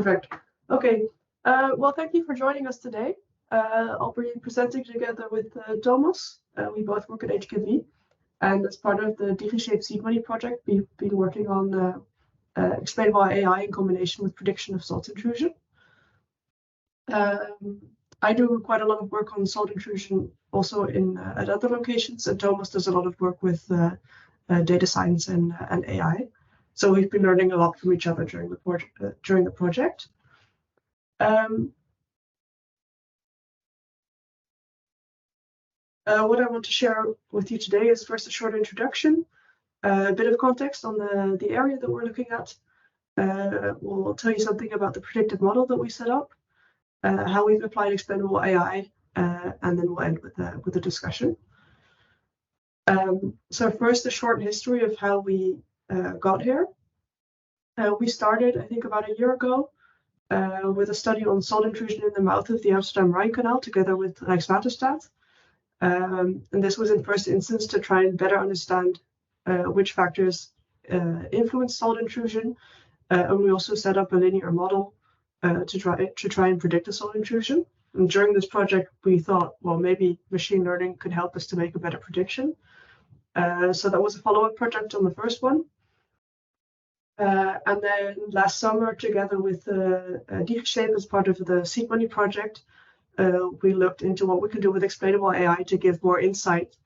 Perfect. Okay. Well, thank you for joining us today. I'll be presenting together with Thomas. We both work at HKV, and as part of the DigiShape seed money project, we've been working on explainable AI in combination with prediction of salt intrusion. I do quite a lot of work on salt intrusion also at other locations, and Thomas does a lot of work with data science and AI. So we've been learning a lot from each other during the project. What I want to share with you today is first a short introduction, a bit of context on the area that we're looking at. We'll tell you something about the predictive model that we set up, how we've applied explainable AI, and then we'll end with a discussion. So first, a short history of how we got here. We started, I think, about a year ago with a study on salt intrusion in the mouth of the Amsterdam-Rhine Canal together with Rijkswaterstaat. And this was in first instance to try and better understand which factors influence salt intrusion. And we also set up a linear model to try and predict the salt intrusion. And during this project, we thought, well, maybe machine learning could help us to make a better prediction. So that was a follow-up project on the first one. And then last summer, together with DigiShape as part of the seed money project, we looked into what we can do with explainable AI to give more insight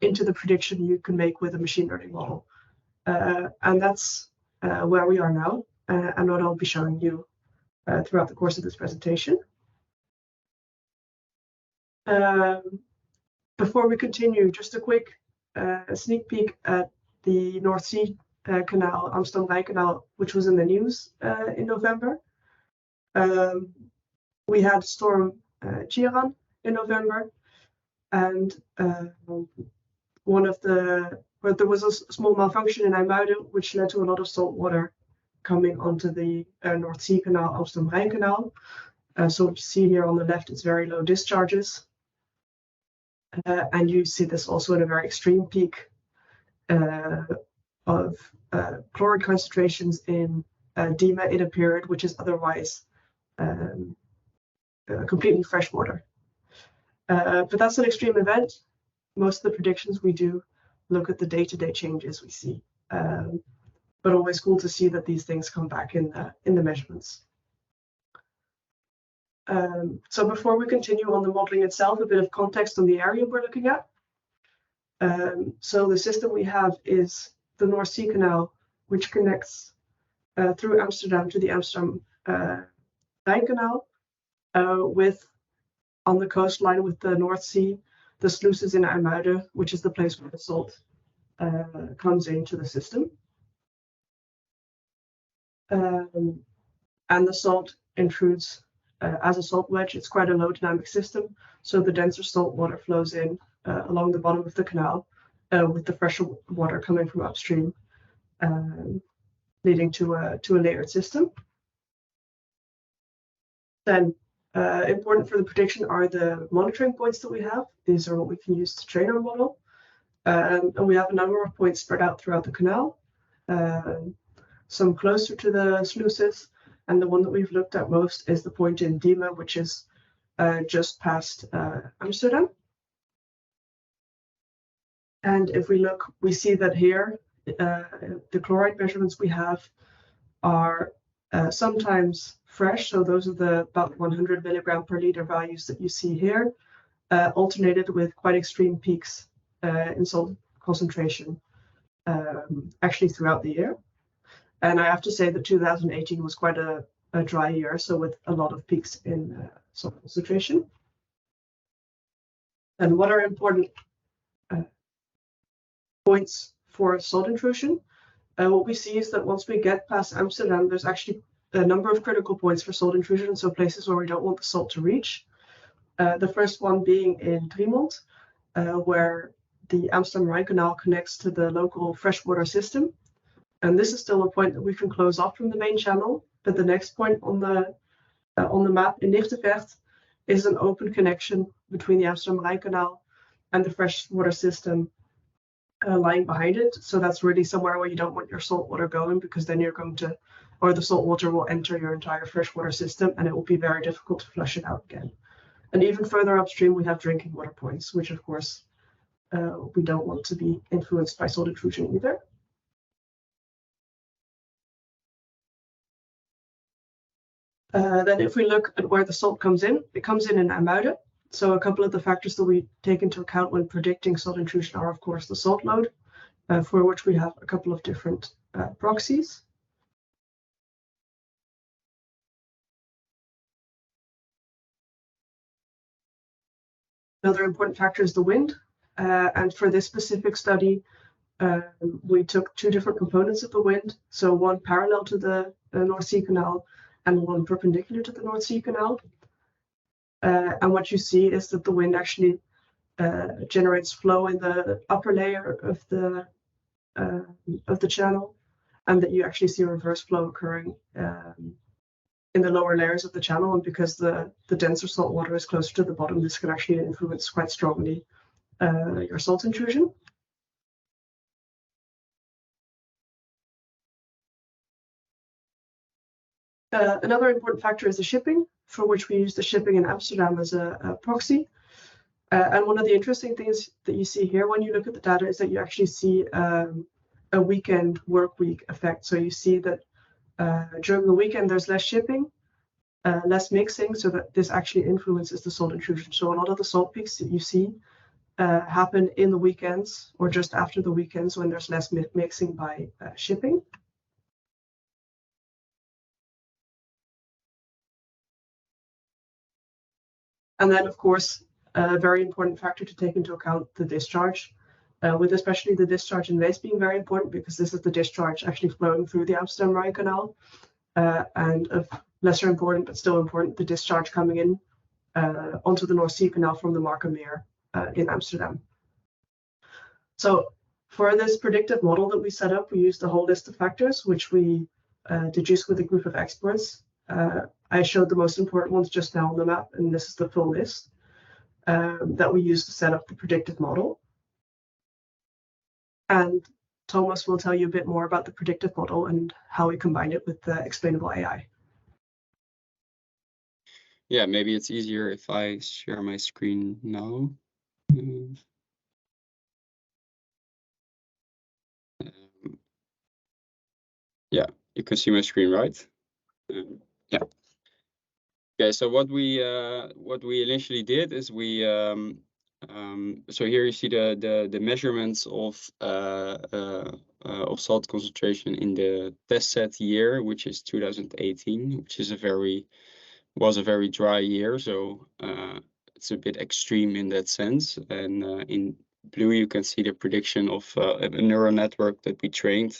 into the prediction you can make with a machine learning model. And that's where we are now, and what I'll be showing you throughout the course of this presentation. Before we continue, just a quick sneak peek at the North Sea Canal, Amsterdam-Rhine Canal, which was in the news in November. We had Storm Ciarán in November, and there was a small malfunction in IJmuiden, which led to a lot of salt water coming onto the North Sea Canal, Amsterdam-Rhine Canal. So what you see here on the left is very low discharges. And you see this also in a very extreme peak of chloride concentrations in Diemen in a period which is otherwise completely fresh water. But that's an extreme event. Most of the predictions we do look at the day-to-day changes we see. But always cool to see that these things come back in the measurements. So before we continue on the modeling itself, a bit of context on the area we're looking at. So the system we have is the North Sea Canal, which connects through Amsterdam to the Amsterdam-Rhine Canal, with on the coastline with the North Sea, the sluices in IJmuiden, which is the place where the salt comes into the system. And the salt intrudes as a salt wedge. It's quite a low dynamic system, so the denser salt water flows in along the bottom of the canal with the fresher water coming from upstream, leading to a layered system. Then important for the prediction are the monitoring points that we have. These are what we can use to train our model. And we have a number of points spread out throughout the canal, some closer to the sluices, and the one that we've looked at most is the point in Diemen, which is just past Amsterdam. And if we look, we see that here, the chloride measurements we have are sometimes fresh, so those are the about 100 milligram per liter values that you see here, alternated with quite extreme peaks in salt concentration, actually throughout the year. And I have to say that 2018 was quite a dry year, so with a lot of peaks in salt concentration. And what are important points for salt intrusion? What we see is that once we get past Amsterdam, there's actually a number of critical points for salt intrusion, so places where we don't want the salt to reach. The first one being in Driemond, where the Amsterdam-Rhine Canal connects to the local freshwater system. And this is still a point that we can close off from the main channel, but the next point on the map in Nigtevecht is an open connection between the Amsterdam-Rhine Canal and the freshwater system lying behind it. So that's really somewhere where you don't want your salt water going, because then you're going to or the salt water will enter your entire freshwater system, and it will be very difficult to flush it out again. And even further upstream, we have drinking water points, which of course we don't want to be influenced by salt intrusion either. Then if we look at where the salt comes in, it comes in IJmuiden. So a couple of the factors that we take into account when predicting salt intrusion are, of course, the salt load, for which we have a couple of different proxies. Another important factor is the wind. And for this specific study, we took two different components of the wind. So one parallel to the North Sea Canal and one perpendicular to the North Sea Canal. And what you see is that the wind actually generates flow in the upper layer of the channel, and that you actually see a reverse flow occurring in the lower layers of the channel. And because the denser salt water is closer to the bottom, this can actually influence quite strongly your salt intrusion. Another important factor is the shipping, for which we use the shipping in Amsterdam as a proxy. And one of the interesting things that you see here when you look at the data is that you actually see a weekend work week effect. So you see that during the weekend there's less shipping, less mixing, so that this actually influences the salt intrusion. So a lot of the salt peaks that you see happen in the weekends or just after the weekends when there's less mixing by shipping. And then, of course, a very important factor to take into account, the discharge, with especially the discharge in Wees being very important, because this is the discharge actually flowing through the Amsterdam-Rhine Canal. And of lesser important, but still important, the discharge coming in onto the North Sea Canal from the Markermeer in Amsterdam. So for this predictive model that we set up, we used a whole list of factors, which we deduced with a group of experts. I showed the most important ones just now on the map, and this is the full list that we used to set up the predictive model. And Thomas will tell you a bit more about the predictive model and how we combined it with the explainable AI. Yeah, maybe it's easier if I share my screen now. Yeah, you can see my screen, right? Yeah. Okay, so what we initially did is we so here you see the measurements of salt concentration in the test set year, which is 2018, which is was a very dry year, so it's a bit extreme in that sense. And in blue you can see the prediction of a neural network that we trained,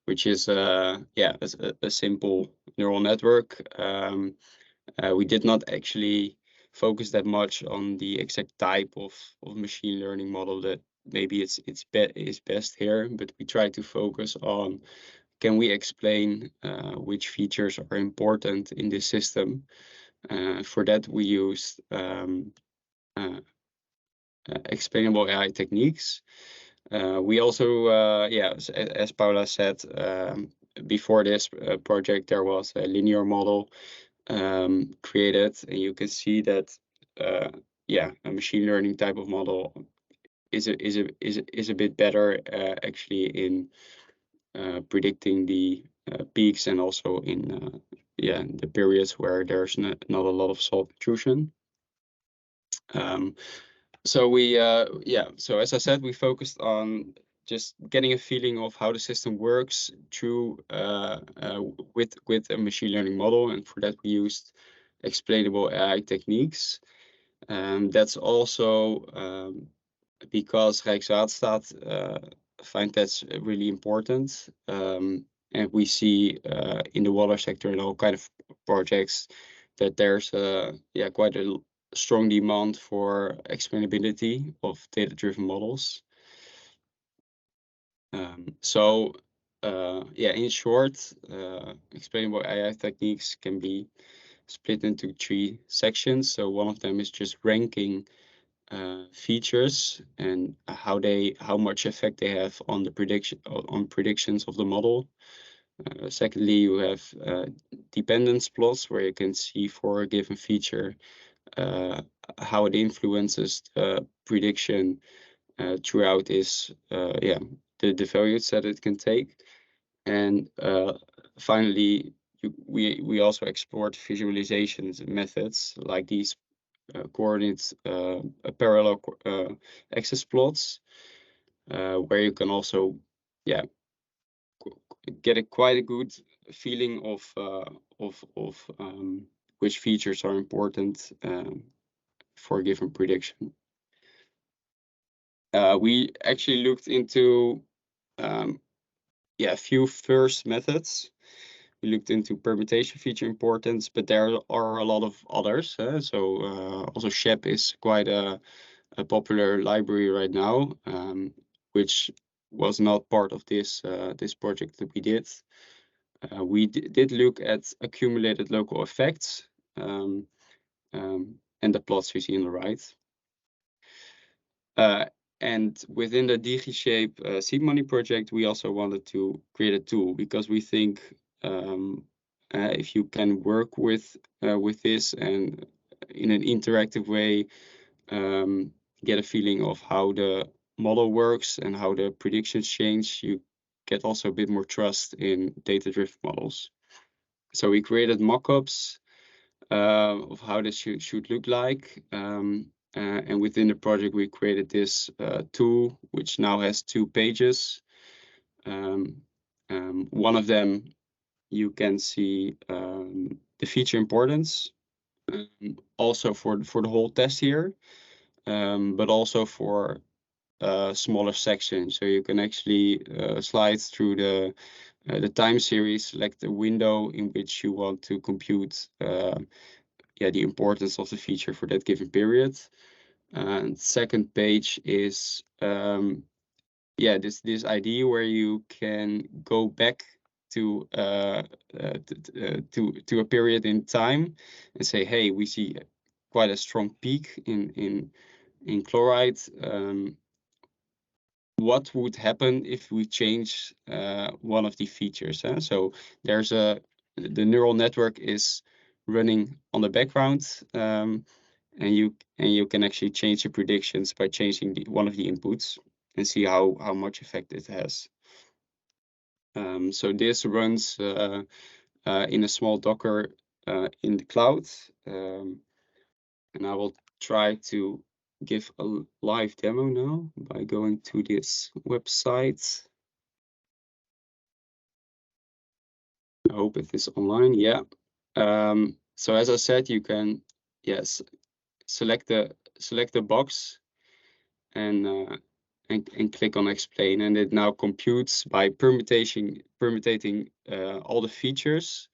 which is yeah, a simple neural network. We did not actually focus that much on the exact type of machine learning model that maybe is best here, but we try to focus on, can we explain which features are important in this system. For that we used explainable AI techniques. We also, yeah, as Paula said, before this project there was a linear model created, and you can see that yeah, a machine learning type of model is a bit better actually in predicting the peaks, and also in yeah, the periods where there's not a lot of salt intrusion. So we yeah, so as I said, we focused on just getting a feeling of how the system works through with a machine learning model, and for that we used explainable AI techniques. That's also because Rijkswaterstaat find that's really important, and we see in the water sector and all kind of projects that there's yeah, quite a strong demand for explainability of data-driven models. So yeah, in short, explainable AI techniques can be split into 3 sections. So one of them is just ranking features and how much effect they have on the predictions of the model. Secondly, you have dependence plots where you can see for a given feature how it influences the prediction throughout the values that it can take. And finally, we also explored visualizations methods like these coordinate parallel axis plots, where you can also get quite a good feeling of which features are important for a given prediction. We actually looked into a few first methods. We looked into permutation feature importance, but there are a lot of others. So also SHEP is quite a popular library right now, which was not part of this this project that we did. We did look at accumulated local effects and the plots you see on the right. And within the DigiShape seed money project, we also wanted to create a tool because we think if you can work with this and in an interactive way, get a feeling of how the model works and how the predictions change, you get also a bit more trust in data-driven models. So we created mock-ups of how this should look like. And within the project, we created this tool, which now has 2 pages. One of them, you can see the feature importance, also for the whole test here, but also for smaller sections. So you can actually slide through the time series, select the window in which you want to compute the importance of the feature for that given period. And second page is this idea where you can go back to a period in time and say, hey, we see quite a strong peak in chloride. What would happen if we change one of the features? So there's the neural network is running on the background, and you can actually change the predictions by changing one of the inputs and see how much effect it has. So this runs in a small Docker in the cloud, and I will try to give a live demo now by going to this website. I hope it is online. Yeah. So as I said, you can select the box and click on explain, and it now computes by permutating all the features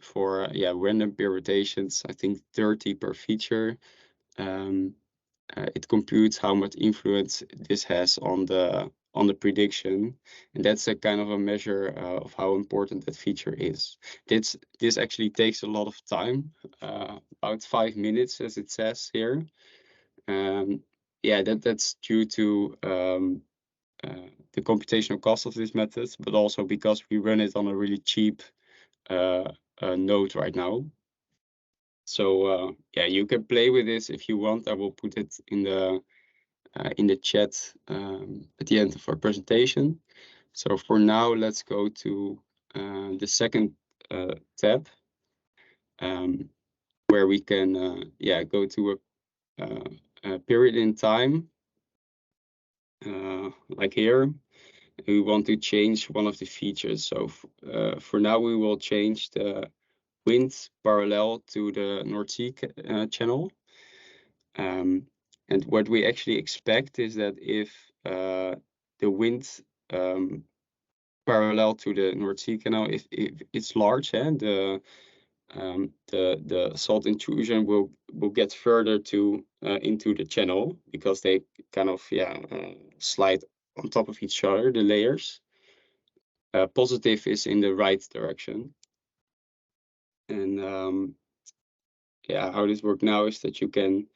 for random permutations. I think 30 per feature. It computes how much influence this has on the prediction, and that's a kind of a measure of how important that feature is. This actually takes a lot of time, about 5 minutes, as it says here. That's due to the computational cost of this method, but also because we run it on a really cheap node right now. So you can play with this if you want. I will put it in the chat at the end of our presentation. So for now, let's go to the second tab, where we can go to a period in time, like here. We want to change one of the features. So for now, we will change the wind parallel to the North Sea channel. And what we actually expect is that if the wind parallel to the North Sea Canal, if it's large, and the salt intrusion will get further into the channel because they kind of slide on top of each other, the layers. Positive is in the right direction. And how this works now is that you can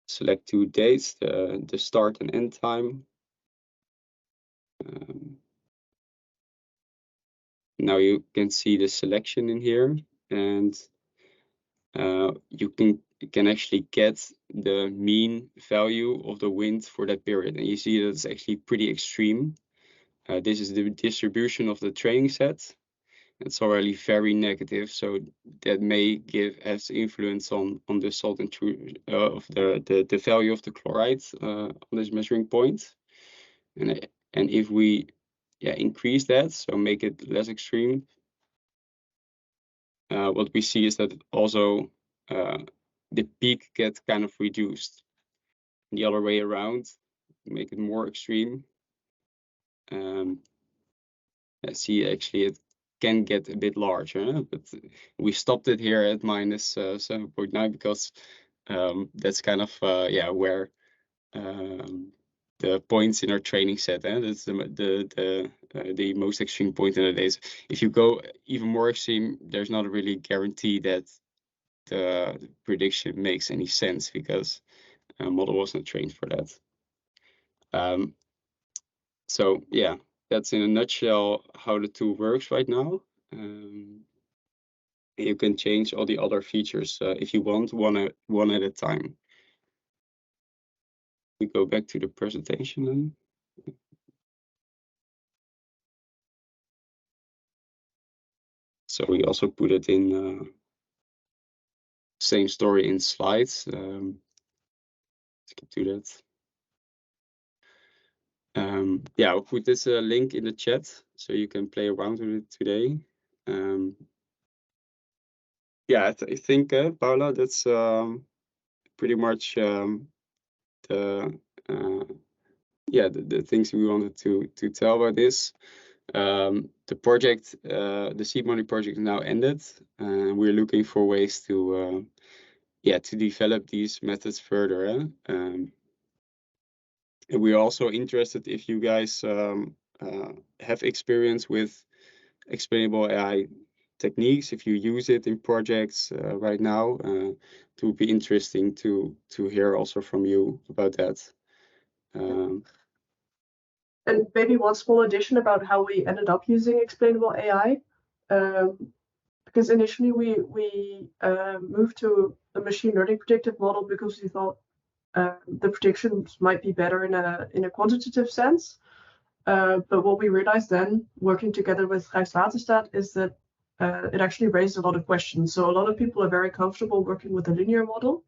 select 2 dates, the start and end time. now you can see the selection in here, and you can actually get the mean value of the wind for that period, and you see that it's actually pretty extreme. This is the distribution of the training set. It's already very negative, so that may has influence on the salt intrusion of the value of the chloride on this measuring point. And if we increase that, so make it less extreme, what we see is that also the peak gets kind of reduced. The other way around, make it more extreme. Let's see, actually it can get a bit larger, but we stopped it here at minus 7.9 because that's kind of where the points in our training set, that's the most extreme point in the days. If you go even more extreme, there's not really guarantee that the prediction makes any sense because a model was not trained for that. So yeah, that's in a nutshell how the tool works right now. You can change all the other features if you want, one at a time. We go back to the presentation then. So we also put it in same story in slides. Skip to that. Yeah, I'll put this link in the chat so you can play around with it today. Yeah, I think Paula, that's pretty much the things we wanted to tell about this. The project, the seed money project, is now ended, and we're looking for ways to develop these methods further. And we're also interested if you guys have experience with explainable AI techniques, if you use it in projects right now. It would be interesting to hear also from you about that. And maybe one small addition about how we ended up using explainable AI. Because initially we moved to a machine learning predictive model because we thought the predictions might be better in a quantitative sense. But what we realized then, working together with Rijkswaterstaat, is that it actually raised a lot of questions. So a lot of people are very comfortable working with a linear model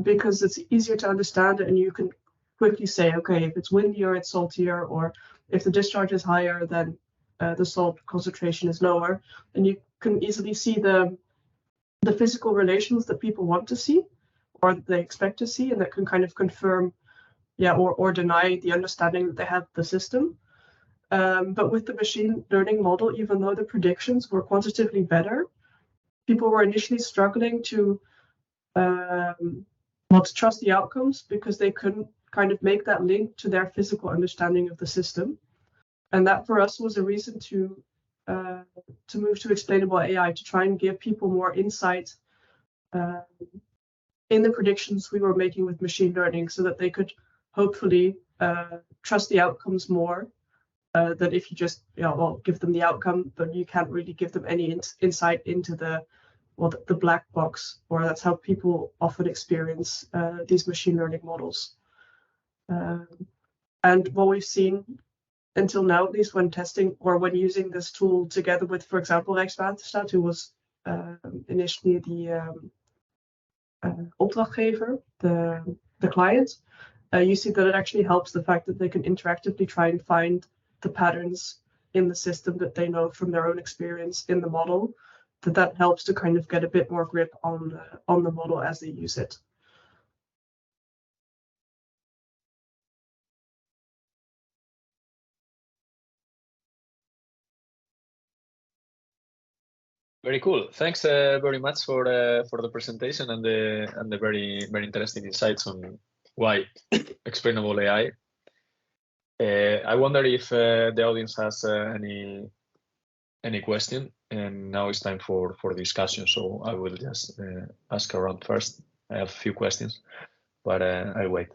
because it's easier to understand and you can quickly say, okay, if it's windier, it's saltier, or if the discharge is higher, then the salt concentration is lower. And you can easily see the physical relations that people want to see or that they expect to see, and that can kind of confirm or deny the understanding that they have of the system. But with the machine learning model, even though the predictions were quantitatively better, people were initially struggling to not trust the outcomes because they couldn't kind of make that link to their physical understanding of the system. And that for us was a reason to move to explainable AI, to try and give people more insight in the predictions we were making with machine learning, so that they could hopefully trust the outcomes more than if you just give them the outcome, but you can't really give them any insight into the black box, or that's how people often experience these machine learning models. And what we've seen until now, at least when testing or when using this tool together with, for example, Rijkswaterstaat, who was initially the opdrachtgever, the client, you see that it actually helps the fact that they can interactively try and find the patterns in the system that they know from their own experience in the model, that helps to kind of get a bit more grip on the model as they use it. Very cool. Thanks very much for the presentation and the very interesting insights on why explainable AI. I wonder if the audience has any question, and now it's time for discussion. So I will just ask around first. I have a few questions, but I'll wait.